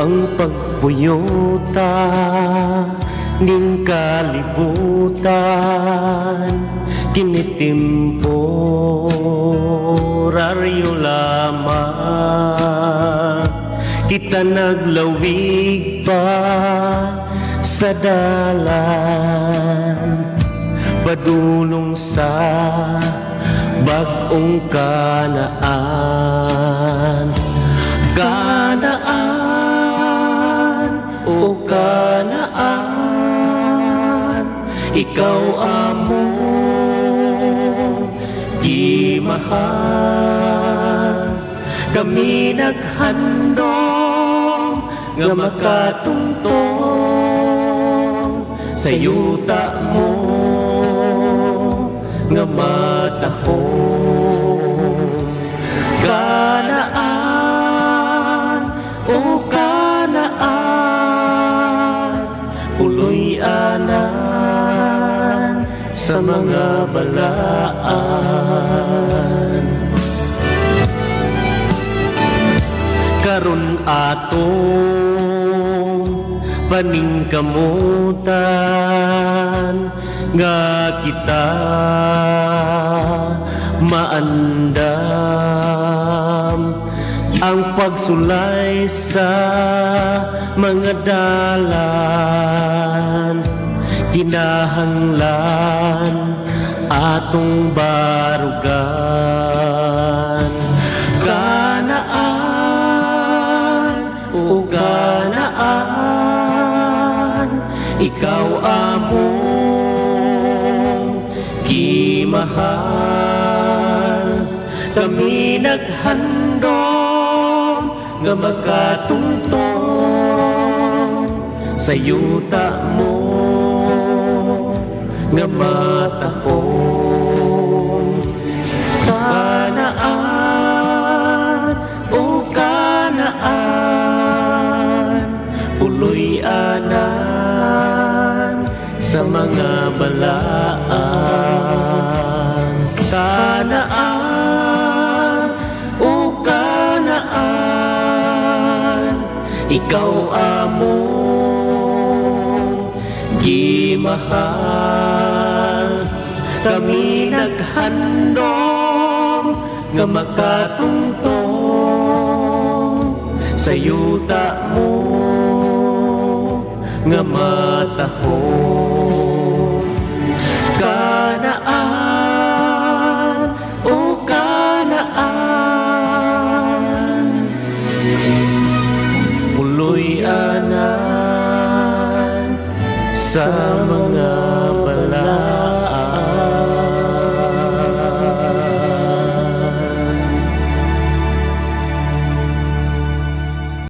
ang pagpuyuta ning kalibutan, kinitemporaryo lamang. Kita naglawig pa sa dalan, padulong sa bag-ong kanaan. Kanaan, o kanaan, ikaw among gimahal. Kami naghandom nga makatungtong sa yuta mo nga matahong. Kanaan, o kanaan, puloy anan sa mga balaan. Karon atong paningkamutan nga kita maandam ang pagsulay sa mga dalan. Kinahanglan atong barugan. Kanaan, o kanaan, ikaw among gimahal. Kami naghandom nga makatungtong sa yuta mo nga matahong. Kanaan, o kanaan, puloy anan sa mga balaan. Kanaan, o kanaan, ikaw among gimahal. Kami naghandom nga makatungtong sa yuta mo nga matahong. Kanaan, o kanaan, puloy anan sa mga